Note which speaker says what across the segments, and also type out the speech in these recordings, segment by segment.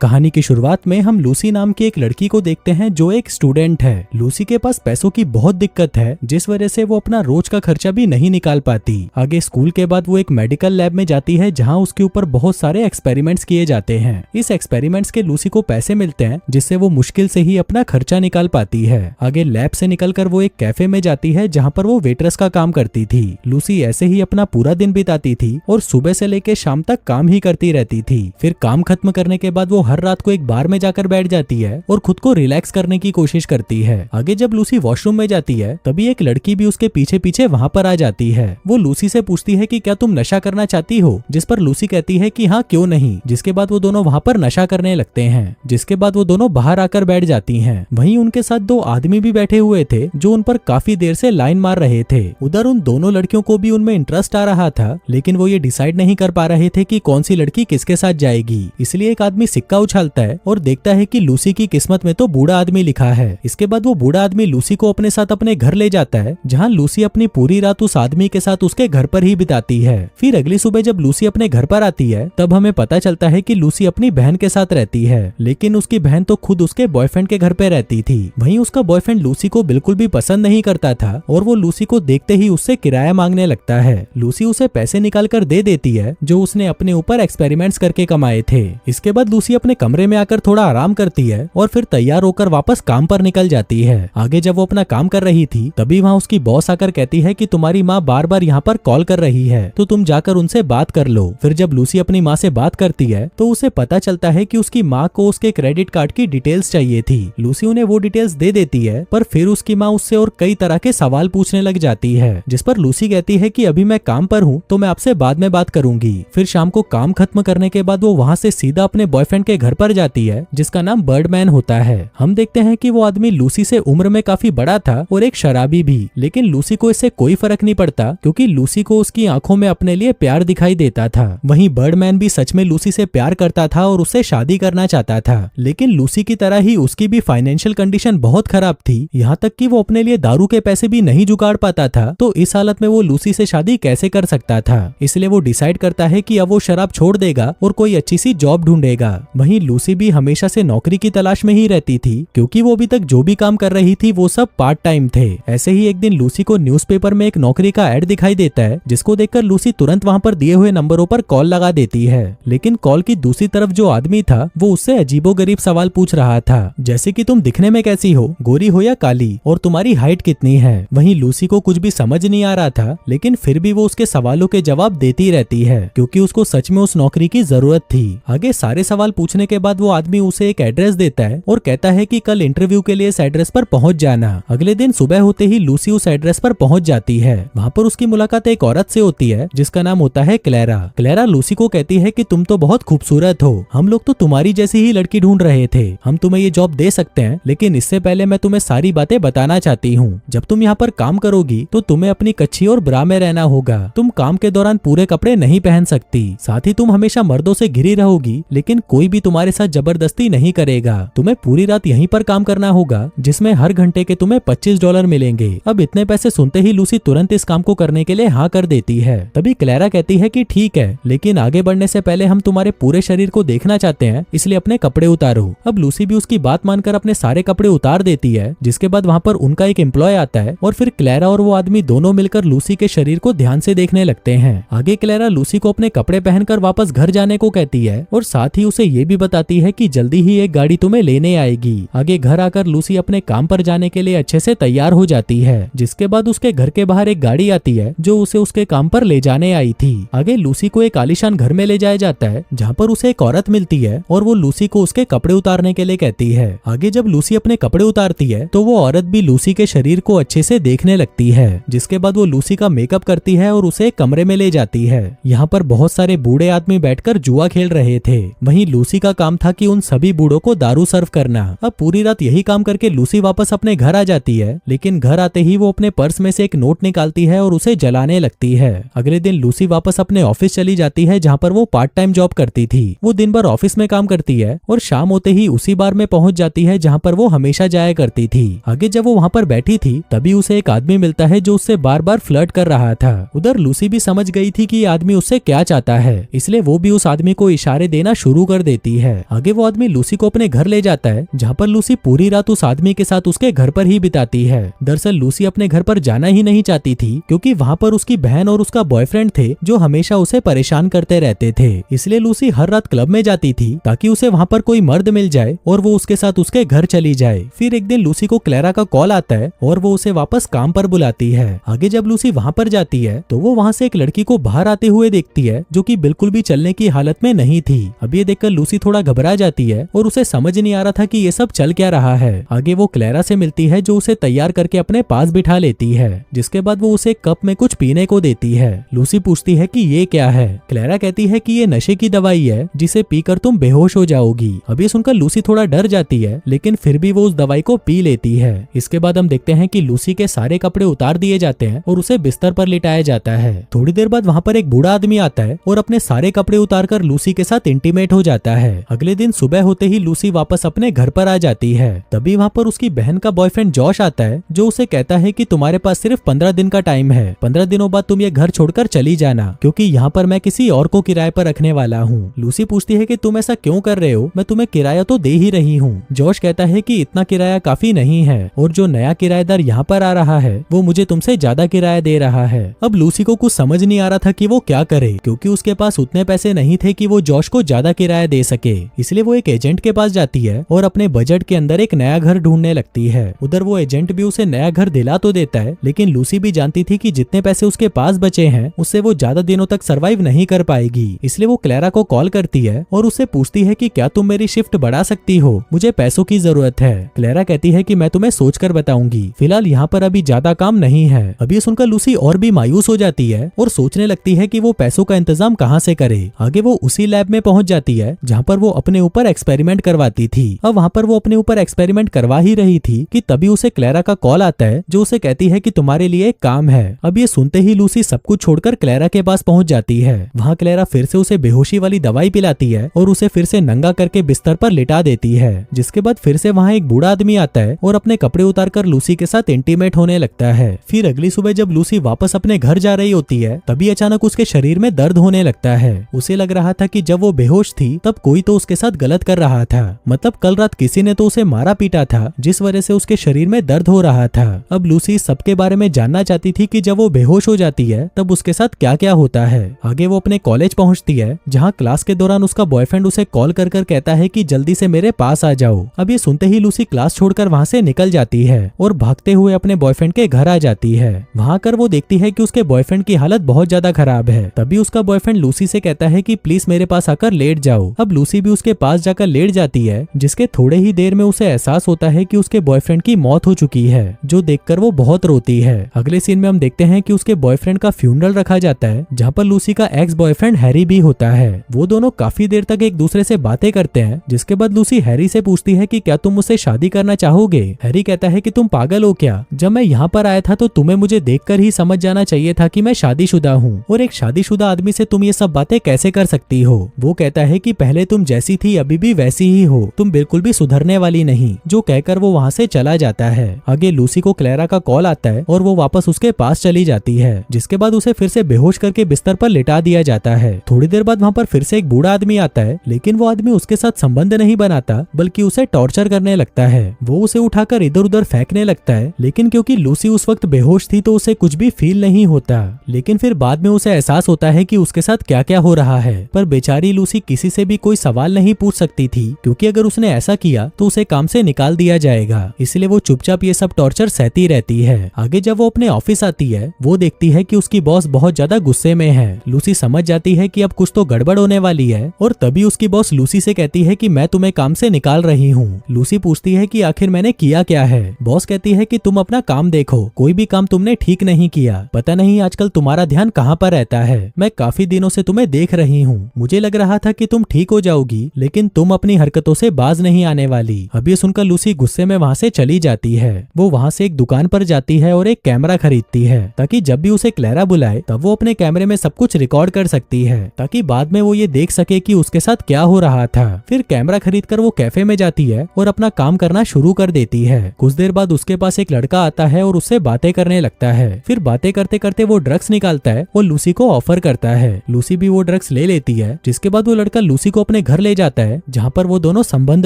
Speaker 1: कहानी की शुरुआत में हम लूसी नाम की एक लड़की को देखते हैं जो एक स्टूडेंट है। लूसी के पास पैसों की बहुत दिक्कत है, जिस वजह से वो अपना रोज का खर्चा भी नहीं निकाल पाती। आगे स्कूल के बाद वो एक मेडिकल लैब में जाती है जहां उसके ऊपर बहुत सारे एक्सपेरिमेंट्स किए जाते हैं। इस एक्सपेरिमेंट्स के लूसी को पैसे मिलते हैं, जिससे वो मुश्किल से ही अपना खर्चा निकाल पाती है। आगे लैब से निकलकर वो एक कैफे में जाती है जहाँ पर वो वेटरेस का काम करती थी। लूसी ऐसे ही अपना पूरा दिन बिताती थी और सुबह से लेकर शाम तक काम ही करती रहती थी। फिर काम खत्म करने के बाद वो हर रात को एक बार में जाकर बैठ जाती है और खुद को रिलैक्स करने की कोशिश करती है। आगे जब लूसी वॉशरूम में जाती है तभी एक लड़की भी उसके पीछे पीछे वहाँ पर आ जाती है। वो लूसी से पूछती है कि क्या तुम नशा करना चाहती हो, जिस पर लूसी कहती है कि हाँ क्यों नहीं। जिसके बाद वो दोनों वहाँ पर नशा करने लगते हैं। जिसके बाद वो दोनों बाहर आकर बैठ जाती हैं। वहीं उनके साथ दो आदमी भी बैठे हुए थे जो उन पर काफी देर से लाइन मार रहे थे। उधर उन दोनों लड़कियों को भी उनमें इंटरेस्ट आ रहा था, लेकिन वो ये डिसाइड नहीं कर पा रहे थे कि कौन सी लड़की किसके साथ जाएगी। इसलिए एक आदमी सिक्का उछालता है और देखता है कि लूसी की किस्मत में तो बूढ़ा आदमी लिखा है। इसके बाद वो बूढ़ा आदमी लूसी को अपने साथ अपने घर ले जाता है, जहाँ लूसी अपनी पूरी रात उस आदमी के साथ उसके घर पर ही बिताती है। फिर अगली सुबह जब लूसी अपने घर पर आती है तब हमें पता चलता है कि लूसी अपनी बहन के साथ रहती है, लेकिन उसकी बहन तो खुद उसके बॉयफ्रेंड के घर पे रहती थी। वहीं उसका बॉयफ्रेंड लूसी को बिल्कुल भी पसंद नहीं करता था और वो लूसी को देखते ही उससे किराया मांगने लगता है। लूसी उसे पैसे निकाल कर दे देती है जो उसने अपने ऊपर एक्सपेरिमेंट्स करके कमाए थे। इसके बाद लूसी अपने कमरे में आकर थोड़ा आराम करती है और फिर तैयार होकर वापस काम पर निकल जाती है। आगे जब वो अपना काम कर रही थी तभी वहाँ उसकी बॉस आकर कहती है कि तुम्हारी माँ बार बार यहाँ पर कॉल कर रही है, तो तुम जाकर उनसे बात कर लो। फिर जब लूसी अपनी माँ से बात करती है तो उसे पता चलता है कि उसकी माँ को उसके क्रेडिट कार्ड की डिटेल्स चाहिए थी। लूसी उन्हें वो डिटेल्स दे देती है, पर फिर उसकी माँ उससे और कई तरह के सवाल पूछने लग जाती है, जिस पर लूसी कहती है कि अभी मैं काम पर हूँ तो मैं आपसे बाद में बात करूंगी। फिर शाम को काम खत्म करने के बाद वो वहाँ से सीधा अपने बॉयफ्रेंड के घर पर जाती है जिसका नाम बर्डमैन होता है। हम देखते हैं कि वो आदमी लूसी से उम्र में काफी बड़ा था और एक शराबी भी, लेकिन लूसी को इससे कोई फर्क नहीं पड़ता क्योंकि लूसी को उसकी आंखों में अपने लिए प्यार दिखाई देता था। वहीं बर्डमैन भी सच में लूसी से प्यार करता था और उससे शादी करना चाहता था, लेकिन लूसी की तरह ही उसकी भी फाइनेंशियल कंडीशन बहुत खराब थी, यहाँ तक कि वो अपने लिए दारू के पैसे भी नहीं जुगाड़ पाता था। तो इस हालत में वो लूसी से शादी कैसे कर सकता था। इसलिए वो डिसाइड करता है कि अब वो शराब छोड़ देगा और कोई अच्छी सी जॉब ढूंढेगा। वहीं लूसी भी हमेशा से नौकरी की तलाश में ही रहती थी, क्योंकि वो अभी तक जो भी काम कर रही थी वो सब पार्ट टाइम थे। ऐसे ही एक दिन लूसी को न्यूज़पेपर में एक नौकरी का ऐड दिखाई देता है, जिसको देखकर लूसी तुरंत वहां पर दिए हुए नंबरों पर कॉल लगा देती है। लेकिन कॉल की दूसरी तरफ जो आदमी था वो उससे अजीबोगरीब सवाल पूछ रहा था, जैसे कि तुम दिखने में कैसी हो, गोरी हो या काली, और तुम्हारी हाइट कितनी है। वहीं लूसी को कुछ भी समझ नहीं आ रहा था, लेकिन फिर भी वो उसके सवालों के जवाब देती रहती है, क्योंकि उसको सच में उस नौकरी की जरूरत थी। आगे सारे सवाल पूछने के बाद वो आदमी उसे एक एड्रेस देता है और कहता है कि कल इंटरव्यू के लिए इस एड्रेस पर पहुंच जाना। अगले दिन सुबह होते ही लूसी उस एड्रेस पर पहुंच जाती है। वहाँ पर उसकी मुलाकात एक औरत से होती है जिसका नाम होता है क्लेरा। क्लेरा लूसी को कहती है कि तुम तो बहुत खूबसूरत हो, हम लोग तो तुम्हारी जैसी ही लड़की ढूंढ रहे थे, हम तुम्हें ये जॉब दे सकते हैं, लेकिन इससे पहले मैं तुम्हें सारी बातें बताना चाहती हूँ। जब तुम यहाँ पर काम करोगी तो तुम्हें अपनी कच्छी और ब्रा में रहना होगा, तुम काम के दौरान पूरे कपड़े नहीं पहन सकती, साथ ही तुम हमेशा मर्दों से घिरी रहोगी, लेकिन कोई भी तुम्हारे साथ जबरदस्ती नहीं करेगा। तुम्हें पूरी रात यहीं पर काम करना होगा, जिसमें हर घंटे के तुम्हें $25 मिलेंगे। अब इतने पैसे सुनते ही लूसी तुरंत इस काम को करने के लिए हाँ कर देती है। तभी क्लेरा कहती है कि ठीक है, लेकिन आगे बढ़ने से पहले हम तुम्हारे पूरे शरीर को देखना चाहते हैं, इसलिए अपने कपड़े उतारो। अब लूसी भी उसकी बात मानकर अपने सारे कपड़े उतार देती है, जिसके बाद वहाँ पर उनका एक एम्प्लॉय आता है और फिर क्लेरा और वो आदमी दोनों मिलकर लूसी के शरीर को ध्यान से देखने लगते हैं। आगे क्लेरा लूसी को अपने कपड़े पहनकर वापस घर जाने को कहती है और साथ ही उसे ये भी बताती है कि जल्दी ही एक गाड़ी तुम्हें लेने आएगी। आगे घर आकर लूसी अपने काम पर जाने के लिए अच्छे से तैयार हो जाती है, जिसके बाद उसके घर के बाहर एक गाड़ी आती है जो उसे उसके काम पर ले जाने आई थी। आगे लूसी को एक आलीशान घर में ले जाया जाता है, जहाँ पर उसे एक औरत मिलती है और वो लूसी को उसके कपड़े उतारने के लिए कहती है। आगे जब लूसी अपने कपड़े उतारती है तो वो औरत भी लूसी के शरीर को अच्छे से देखने लगती है, जिसके बाद वो लूसी का मेकअप करती है और उसे एक कमरे में ले जाती है। यहाँ पर बहुत सारे बूढ़े आदमी बैठकर जुआ खेल रहे थे। वहीं लूसी का काम था कि उन सभी बूढ़ों को दारू सर्व करना। अब पूरी रात यही काम करके लूसी वापस अपने घर आ जाती है, लेकिन घर आते ही वो अपने पर्स में से एक नोट निकालती है और उसे जलाने लगती है। अगले दिन लूसी वापस अपने ऑफिस चली जाती है, जहाँ पर वो पार्ट टाइम जॉब करती थी। वो दिन भर ऑफिस में काम करती है और शाम होते ही उसी बार में पहुंच जाती है जहाँ पर वो हमेशा जाया करती थी। आगे जब वो वहाँ पर बैठी थी तभी उसे एक आदमी मिलता है जो उससे बार बार फ्लर्ट कर रहा था। उधर लूसी भी समझ गई थी कि ये आदमी उससे क्या चाहता है, इसलिए वो भी उस आदमी को इशारे देना शुरू कर देती देती है। आगे वो आदमी लूसी को अपने घर ले जाता है, जहाँ पर लूसी पूरी रात उस आदमी के साथ उसके घर पर ही बिताती है। दरअसल लूसी अपने घर पर जाना ही नहीं चाहती थी, क्योंकि वहाँ पर उसकी बहन और उसका बॉयफ्रेंड थे जो हमेशा उसे परेशान करते रहते थे। इसलिए लूसी हर रात क्लब में जाती थी ताकि उसे वहाँ पर कोई मर्द मिल जाए और वो उसके साथ उसके घर चली जाए। फिर एक दिन लूसी को क्लेरा का कॉल आता है और वो उसे वापस काम पर बुलाती है। आगे जब लूसी वहाँ पर जाती है तो वो वहाँ से एक लड़की को बाहर आते हुए देखती है, जो कि बिल्कुल भी चलने की हालत में नहीं थी। अब ये देखकर लूसी थोड़ा घबरा जाती है और उसे समझ नहीं आ रहा था कि ये सब चल क्या रहा है। आगे वो क्लेरा से मिलती है, जो उसे तैयार करके अपने पास बिठा लेती है, जिसके बाद वो उसे कप में कुछ पीने को देती है। लूसी पूछती है कि ये क्या है। क्लेरा कहती है कि ये नशे की दवाई है जिसे पीकर तुम बेहोश हो जाओगी। अब ये सुनकर लूसी थोड़ा डर जाती है, लेकिन फिर भी वो उस दवाई को पी लेती है। इसके बाद हम देखते हैं कि लूसी के सारे कपड़े उतार दिए जाते हैं और उसे बिस्तर पर लिटाया जाता है। थोड़ी देर बाद वहाँ पर एक बूढ़ा आदमी आता है और अपने सारे कपड़े उतारकर लूसी के साथ इंटीमेट हो जाता है। अगले दिन सुबह होते ही लूसी वापस अपने घर पर आ जाती है। तभी वहाँ पर उसकी बहन का बॉयफ्रेंड जॉश आता है, जो उसे कहता है कि तुम्हारे पास सिर्फ 15 दिन का टाइम है। 15 दिनों बाद तुम ये घर छोड़कर चली जाना, क्योंकि यहाँ पर मैं किसी और को किराए पर रखने वाला हूँ। लूसी पूछती है कि तुम ऐसा क्यों कर रहे हो, मैं तुम्हें किराया तो दे ही रही हूँ। जॉश कहता है कि इतना किराया काफी नहीं है और जो नया किराएदार यहाँ पर आ रहा है वो मुझे तुमसे ज्यादा किराया दे रहा है। अब लूसी को कुछ समझ नहीं आ रहा था कि वो क्या करे, क्योंकि उसके पास उतने पैसे नहीं थे कि वो जॉश को ज्यादा किराया दे सके। इसलिए वो एक एजेंट के पास जाती है और अपने बजट के अंदर एक नया घर ढूंढने लगती है। उधर वो एजेंट भी उसे नया घर दिला तो देता है, लेकिन लूसी भी जानती थी कि जितने पैसे उसके पास बचे हैं उससे वो ज्यादा दिनों तक सरवाइव नहीं कर पाएगी। इसलिए वो क्लेरा को कॉल करती है और उससे पूछती है कि क्या तुम मेरी शिफ्ट बढ़ा सकती हो, मुझे पैसों की जरूरत है। क्लेरा कहती है कि मैं तुम्हें सोचकर बताऊंगी, फिलहाल यहाँ पर अभी ज्यादा काम नहीं है। अब ये सुनकर लूसी और भी मायूस हो जाती है और सोचने लगती है कि वो पैसों का इंतजाम कहाँ से करे। आगे वो उसी लैब में पहुंच जाती है जहाँ पर वो अपने ऊपर एक्सपेरिमेंट करवाती थी। अब वहाँ पर वो अपने ऊपर एक्सपेरिमेंट करवा ही रही थी कि तभी उसे क्लेरा का कॉल आता है, जो उसे कहती है कि तुम्हारे लिए एक काम है। अब ये सुनते ही लूसी सब कुछ छोड़कर क्लेरा के पास पहुंच जाती है। वहाँ क्लेरा फिर से उसे बेहोशी वाली दवाई पिलाती है और उसे फिर से नंगा करके बिस्तर पर लिटा देती है। जिसके बाद फिर से वहाँ एक बूढ़ा आदमी आता है और अपने कपड़े उतारकर लूसी के साथ इंटीमेट होने लगता है। फिर अगली सुबह जब लूसी वापस अपने घर जा रही होती है, तभी अचानक उसके शरीर में दर्द होने लगता है। उसे लग रहा था कि जब वो बेहोश थी तब कोई तो उसके साथ गलत कर रहा था, मतलब कल रात किसी ने तो उसे मारा पीटा था, जिस वजह से उसके शरीर में दर्द हो रहा था। अब लूसी सबके बारे में जानना चाहती थी कि जब वो बेहोश हो जाती है तब उसके साथ क्या क्या होता है। आगे वो अपने कॉलेज पहुंचती है, जहां क्लास के दौरान उसका बॉयफ्रेंड उसे कॉल कर कर कहता है कि जल्दी से मेरे पास आ जाओ। अब ये सुनते ही लूसी क्लास छोड़कर वहां से निकल जाती है और भागते हुए अपने बॉयफ्रेंड के घर आ जाती है। वहां कर वो देखती है कि उसके बॉयफ्रेंड की हालत बहुत ज्यादा खराब है। तभी उसका बॉयफ्रेंड लूसी से कहता है कि प्लीज मेरे पास आकर लेट जाओ। अब लूसी भी उसके पास जाकर लेट जाती है, जिसके थोड़े ही देर में उसे एहसास होता है कि उसके बॉयफ्रेंड की मौत हो चुकी है, जो देखकर वो बहुत रोती है। अगले सीन में हम देखते हैं कि उसके बॉयफ्रेंड का फ्यूनरल रखा जाता है, जहाँ पर लूसी का एक्स बॉयफ्रेंड हैरी भी होता है। वो दोनों काफी देर तक एक दूसरे से बातें करते हैं, जिसके बाद लूसी हैरी से पूछती है कि क्या तुम मुझसे शादी करना चाहोगे। हैरी कहता है कि तुम पागल हो क्या, जब मैं यहाँ पर आया था तो तुम्हें मुझे देखकर ही समझ जाना चाहिए था कि मैं शादीशुदा हूँ, और एक शादीशुदा आदमी से तुम ये सब बातें कैसे कर सकती हो। वो कहता है कि पहले तुम जैसी थी अभी भी वैसी ही हो, तुम बिल्कुल भी सुधरने वाली नहीं, जो कहकर वो वहाँ से चला जाता है। आगे लूसी को क्लेरा का कॉल आता है और वो वापस उसके पास चली जाती है, जिसके बाद उसे फिर से बेहोश करके बिस्तर पर लिटा दिया जाता है। थोड़ी देर बाद वहाँ पर फिर से एक बूढ़ा आदमी आता है, लेकिन वो आदमी उसके साथ संबंध नहीं बनाता बल्कि उसे टॉर्चर करने लगता है। वो उसे उठाकर इधर उधर फेंकने लगता है, लेकिन क्योंकि लूसी उस वक्त बेहोश थी तो उसे कुछ भी फील नहीं होता। लेकिन फिर बाद में उसे एहसास होता है कि उसके साथ क्या क्या हो रहा है, पर बेचारी लूसी किसी से भी कोई सवाल नहीं पूछ सकती थी, क्योंकि अगर उसने ऐसा किया तो उसे काम से निकाल दिया जाएगा। इसलिए वो चुपचाप ये सब टॉर्चर सहती रहती है। आगे जब वो अपने ऑफिस आती है, वो देखती है कि उसकी बॉस बहुत ज्यादा गुस्से में है। लूसी समझ जाती है कि अब कुछ तो गड़बड़ होने वाली है, और तभी उसकी बॉस लूसी से कहती है कि मैं तुम्हें काम से निकाल रही हूँ। लूसी पूछती है कि आखिर मैंने किया क्या है। बॉस कहती है कि तुम अपना काम देखो, कोई भी काम तुमने ठीक नहीं किया, पता नहीं आजकल तुम्हारा ध्यान कहाँ पर रहता है। मैं काफी दिनों से तुम्हें देख रही हूँ, मुझे लग रहा था कि तुम ठीक हो जाओगी, लेकिन तुम अपनी हरकतों से बाज नहीं आने वाली। अब ये सुनकर लूसी गुस्से में वहाँ से चली जाती है। वो वहाँ से एक दुकान पर जाती है और एक कैमरा खरीदती है, ताकि जब भी उसे क्लेरा बुलाए तब वो अपने कैमरे में सब कुछ रिकॉर्ड कर सकती है, ताकि बाद में वो ये देख सके कि उसके साथ क्या हो रहा था। फिर कैमरा खरीदकर वो कैफे में जाती है और अपना काम करना शुरू कर देती है। कुछ देर बाद उसके पास एक लड़का आता है और उससे बातें करने लगता है। फिर बातें करते करते वो ड्रग्स निकालता है और लूसी को ऑफर करता है। लूसी भी वो ड्रग्स ले लेती है, जिसके बाद वो लड़का लूसी को अपने अपने घर ले जाता है जहाँ पर वो दोनों संबंध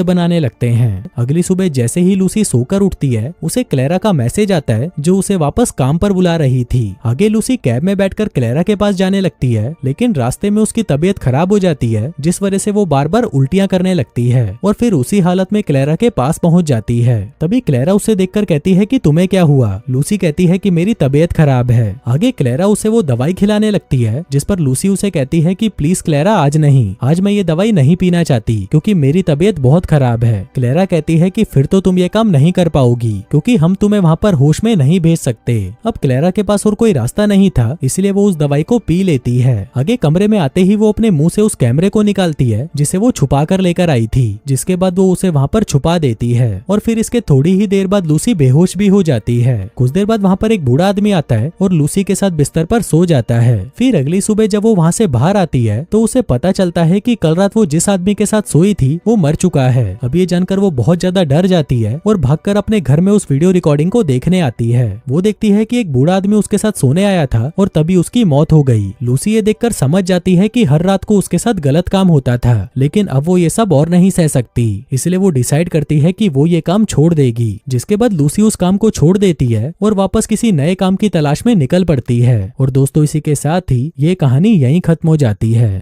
Speaker 1: बनाने लगते हैं। अगली सुबह जैसे ही लूसी सोकर उठती है उसे क्लेरा का मैसेज आता है जो उसे वापस काम पर बुला रही थी। आगे लूसी कैब में बैठकर क्लेरा के पास जाने लगती है, लेकिन रास्ते में उसकी तबीयत खराब हो जाती है जिस वजह से वो बार बार उल्टियां करने लगती है और फिर उसी हालत में क्लेरा के पास पहुंच जाती है। तभी क्लेरा उसे देखकर कहती है कि तुम्हें क्या हुआ। लूसी कहती है कि मेरी तबीयत खराब है। आगे क्लेरा उसे वो दवाई खिलाने लगती है जिस पर लूसी उसे कहती है कि प्लीज क्लेरा आज नहीं, आज मैं ये दवाई नहीं पीना चाहती क्योंकि मेरी तबीयत बहुत खराब है। क्लेरा कहती है कि फिर तो तुम ये काम नहीं कर पाओगी क्योंकि हम तुम्हें वहाँ पर होश में नहीं भेज सकते। अब क्लेरा के पास और कोई रास्ता नहीं था, इसलिए वो उस दवाई को पी लेती है। आगे कमरे में आते ही वो अपने मुंह से उस कैमरे को निकालती है जिसे वो छुपा कर लेकर आई थी, जिसके बाद वो उसे वहाँ पर छुपा देती है और फिर इसके थोड़ी ही देर बाद लूसी बेहोश भी हो जाती है। कुछ देर बाद वहाँ पर एक बूढ़ा आदमी आता है और लूसी के साथ बिस्तर पर सो जाता है। फिर अगली सुबह जब वो वहाँ से बाहर आती है तो उसे पता चलता है कि कल रात वो जिस आदमी के साथ सोई थी वो मर चुका है। अब ये जानकर वो बहुत ज्यादा डर जाती है और भागकर अपने घर में उस वीडियो रिकॉर्डिंग को देखने आती है। वो देखती है कि एक बूढ़ा आदमी उसके साथ सोने आया था और तभी उसकी मौत हो गई। लूसी ये देखकर समझ जाती है कि हर रात को उसके साथ गलत काम होता था, लेकिन अब वो ये सब और नहीं सह सकती, इसलिए वो डिसाइड करती है कि वो ये काम छोड़ देगी। जिसके बाद लूसी उस काम को छोड़ देती है और वापस किसी नए काम की तलाश में निकल पड़ती है। और दोस्तों इसी के साथ ही ये कहानी यहीं खत्म हो जाती है।